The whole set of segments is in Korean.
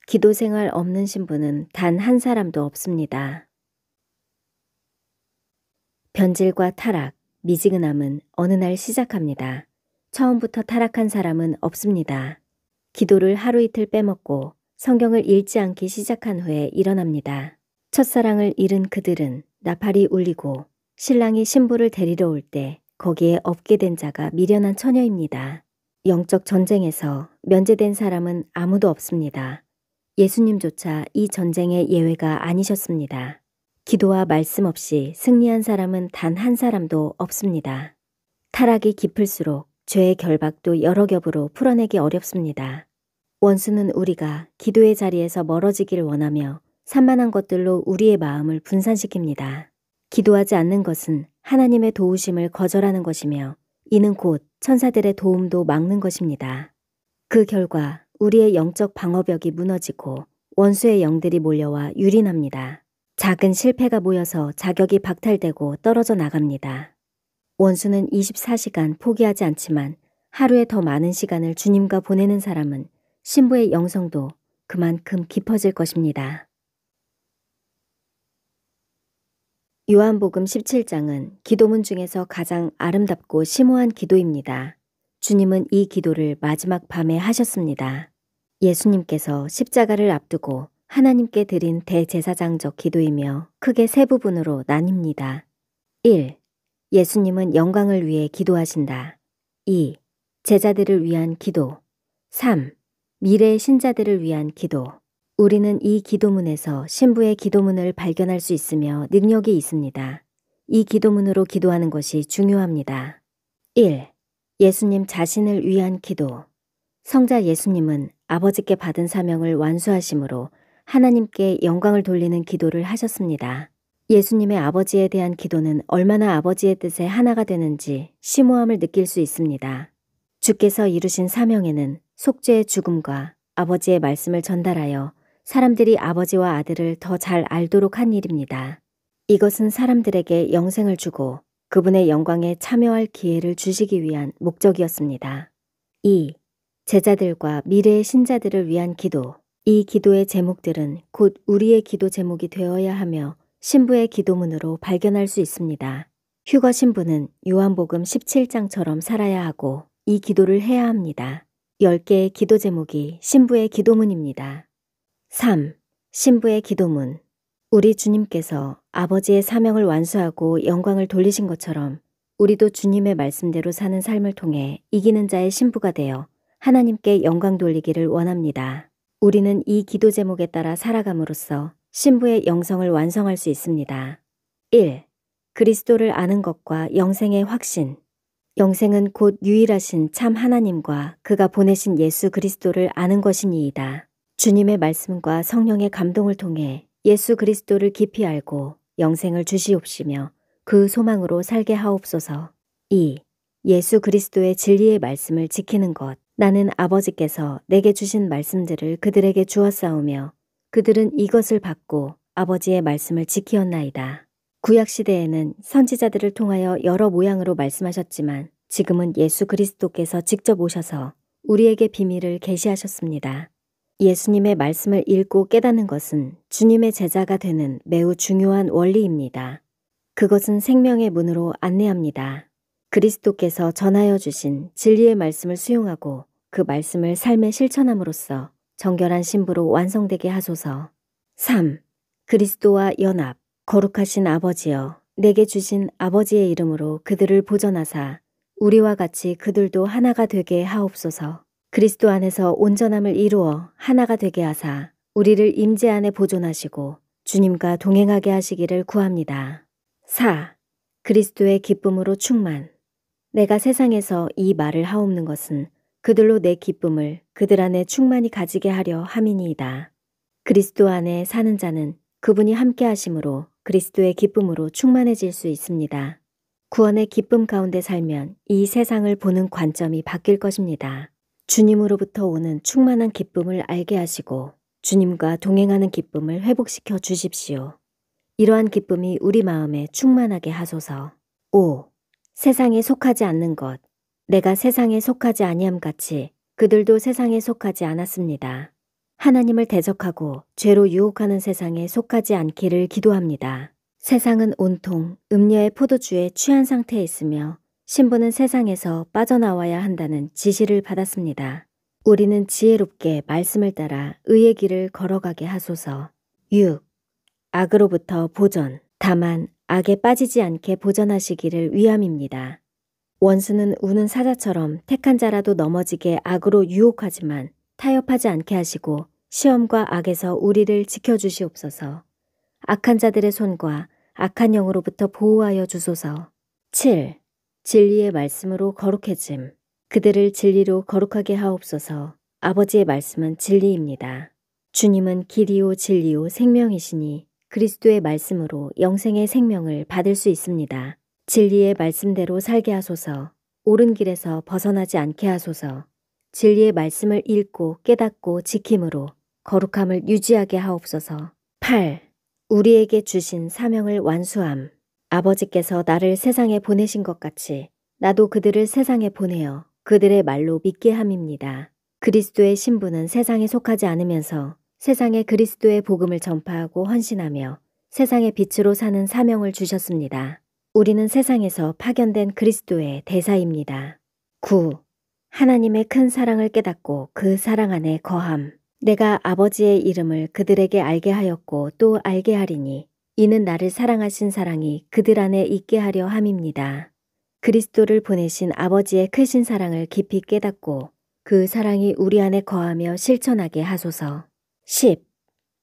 기도 생활 없는 신부는 단 한 사람도 없습니다. 변질과 타락, 미지근함은 어느 날 시작합니다. 처음부터 타락한 사람은 없습니다. 기도를 하루 이틀 빼먹고 성경을 읽지 않기 시작한 후에 일어납니다. 첫사랑을 잃은 그들은 나팔이 울리고 신랑이 신부를 데리러 올 때 거기에 없게 된 자가 미련한 처녀입니다. 영적 전쟁에서 면제된 사람은 아무도 없습니다. 예수님조차 이 전쟁의 예외가 아니셨습니다. 기도와 말씀 없이 승리한 사람은 단 한 사람도 없습니다. 타락이 깊을수록 죄의 결박도 여러 겹으로 풀어내기 어렵습니다. 원수는 우리가 기도의 자리에서 멀어지길 원하며 산만한 것들로 우리의 마음을 분산시킵니다. 기도하지 않는 것은 하나님의 도우심을 거절하는 것이며 이는 곧 천사들의 도움도 막는 것입니다. 그 결과 우리의 영적 방어벽이 무너지고 원수의 영들이 몰려와 유린합니다. 작은 실패가 모여서 자격이 박탈되고 떨어져 나갑니다. 원수는 24시간 포기하지 않지만 하루에 더 많은 시간을 주님과 보내는 사람은 신부의 영성도 그만큼 깊어질 것입니다. 요한복음 17장은 기도문 중에서 가장 아름답고 심오한 기도입니다. 주님은 이 기도를 마지막 밤에 하셨습니다. 예수님께서 십자가를 앞두고 하나님께 드린 대제사장적 기도이며 크게 세 부분으로 나뉩니다. 1. 예수님은 영광을 위해 기도하신다. 2. 제자들을 위한 기도. 3. 미래의 신자들을 위한 기도. 우리는 이 기도문에서 신부의 기도문을 발견할 수 있으며 능력이 있습니다. 이 기도문으로 기도하는 것이 중요합니다. 1. 예수님 자신을 위한 기도. 성자 예수님은 아버지께 받은 사명을 완수하심으로 하나님께 영광을 돌리는 기도를 하셨습니다. 예수님의 아버지에 대한 기도는 얼마나 아버지의 뜻에 하나가 되는지 심오함을 느낄 수 있습니다. 주께서 이루신 사명에는 속죄의 죽음과 아버지의 말씀을 전달하여 사람들이 아버지와 아들을 더 잘 알도록 한 일입니다. 이것은 사람들에게 영생을 주고 그분의 영광에 참여할 기회를 주시기 위한 목적이었습니다. 2. 제자들과 미래의 신자들을 위한 기도. 이 기도의 제목들은 곧 우리의 기도 제목이 되어야 하며 신부의 기도문으로 발견할 수 있습니다. 휴거 신부는 요한복음 17장처럼 살아야 하고 이 기도를 해야 합니다. 10개의 기도 제목이 신부의 기도문입니다. 3. 신부의 기도문. 우리 주님께서 아버지의 사명을 완수하고 영광을 돌리신 것처럼 우리도 주님의 말씀대로 사는 삶을 통해 이기는 자의 신부가 되어 하나님께 영광 돌리기를 원합니다. 우리는 이 기도 제목에 따라 살아감으로써 신부의 영성을 완성할 수 있습니다. 1. 그리스도를 아는 것과 영생의 확신. 영생은 곧 유일하신 참 하나님과 그가 보내신 예수 그리스도를 아는 것이니이다. 주님의 말씀과 성령의 감동을 통해 예수 그리스도를 깊이 알고 영생을 주시옵시며 그 소망으로 살게 하옵소서. 2. 예수 그리스도의 진리의 말씀을 지키는 것. 나는 아버지께서 내게 주신 말씀들을 그들에게 주었사오며 그들은 이것을 받고 아버지의 말씀을 지키었나이다. 구약시대에는 선지자들을 통하여 여러 모양으로 말씀하셨지만 지금은 예수 그리스도께서 직접 오셔서 우리에게 비밀을 계시하셨습니다. 예수님의 말씀을 읽고 깨닫는 것은 주님의 제자가 되는 매우 중요한 원리입니다. 그것은 생명의 문으로 안내합니다. 그리스도께서 전하여 주신 진리의 말씀을 수용하고 그 말씀을 삶에 실천함으로써 정결한 신부로 완성되게 하소서. 3. 그리스도와 연합. 거룩하신 아버지여, 내게 주신 아버지의 이름으로 그들을 보전하사 우리와 같이 그들도 하나가 되게 하옵소서. 그리스도 안에서 온전함을 이루어 하나가 되게 하사 우리를 임재 안에 보존하시고 주님과 동행하게 하시기를 구합니다. 4. 그리스도의 기쁨으로 충만. 내가 세상에서 이 말을 하옵는 것은 그들로 내 기쁨을 그들 안에 충만히 가지게 하려 함이니이다. 그리스도 안에 사는 자는 그분이 함께 하심으로 그리스도의 기쁨으로 충만해질 수 있습니다. 구원의 기쁨 가운데 살면 이 세상을 보는 관점이 바뀔 것입니다. 주님으로부터 오는 충만한 기쁨을 알게 하시고 주님과 동행하는 기쁨을 회복시켜 주십시오. 이러한 기쁨이 우리 마음에 충만하게 하소서. 5. 세상에 속하지 않는 것. 내가 세상에 속하지 아니함 같이 그들도 세상에 속하지 않았습니다. 하나님을 대적하고 죄로 유혹하는 세상에 속하지 않기를 기도합니다. 세상은 온통 음녀의 포도주에 취한 상태에 있으며 신부는 세상에서 빠져나와야 한다는 지시를 받았습니다. 우리는 지혜롭게 말씀을 따라 의의 길을 걸어가게 하소서. 6. 악으로부터 보전. 다만 악에 빠지지 않게 보전하시기를 위함입니다. 원수는 우는 사자처럼 택한 자라도 넘어지게 악으로 유혹하지만 타협하지 않게 하시고 시험과 악에서 우리를 지켜주시옵소서. 악한 자들의 손과 악한 영으로부터 보호하여 주소서. 7. 진리의 말씀으로 거룩해짐. 그들을 진리로 거룩하게 하옵소서. 아버지의 말씀은 진리입니다. 주님은 길이요 진리요 생명이시니 그리스도의 말씀으로 영생의 생명을 받을 수 있습니다. 진리의 말씀대로 살게 하소서. 옳은 길에서 벗어나지 않게 하소서. 진리의 말씀을 읽고 깨닫고 지킴으로 거룩함을 유지하게 하옵소서. 8. 우리에게 주신 사명을 완수함. 아버지께서 나를 세상에 보내신 것 같이 나도 그들을 세상에 보내어 그들의 말로 믿게 함입니다. 그리스도의 신부는 세상에 속하지 않으면서 세상에 그리스도의 복음을 전파하고 헌신하며 세상의 빛으로 사는 사명을 주셨습니다. 우리는 세상에서 파견된 그리스도의 대사입니다. 9. 하나님의 큰 사랑을 깨닫고 그 사랑 안에 거함. 내가 아버지의 이름을 그들에게 알게 하였고 또 알게 하리니 이는 나를 사랑하신 사랑이 그들 안에 있게 하려 함입니다. 그리스도를 보내신 아버지의 크신 사랑을 깊이 깨닫고 그 사랑이 우리 안에 거하며 실천하게 하소서. 10.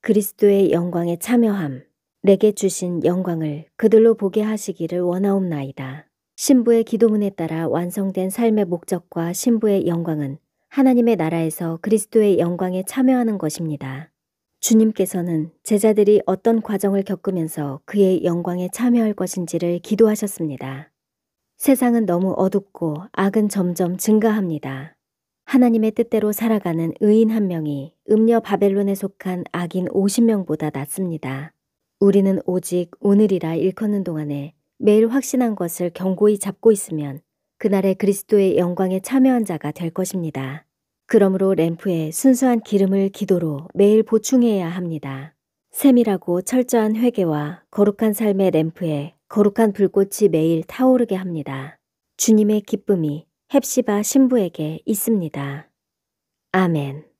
그리스도의 영광에 참여함. 내게 주신 영광을 그들로 보게 하시기를 원하옵나이다. 신부의 기도문에 따라 완성된 삶의 목적과 신부의 영광은 하나님의 나라에서 그리스도의 영광에 참여하는 것입니다. 주님께서는 제자들이 어떤 과정을 겪으면서 그의 영광에 참여할 것인지를 기도하셨습니다. 세상은 너무 어둡고 악은 점점 증가합니다. 하나님의 뜻대로 살아가는 의인 한 명이 음녀 바벨론에 속한 악인 50명보다 낫습니다. 우리는 오직 오늘이라 일컫는 동안에 매일 확신한 것을 견고히 잡고 있으면 그날의 그리스도의 영광에 참여한 자가 될 것입니다. 그러므로 램프에 순수한 기름을 기도로 매일 보충해야 합니다. 세밀하고 철저한 회개와 거룩한 삶의 램프에 거룩한 불꽃이 매일 타오르게 합니다. 주님의 기쁨이 헵시바 신부에게 있습니다. 아멘.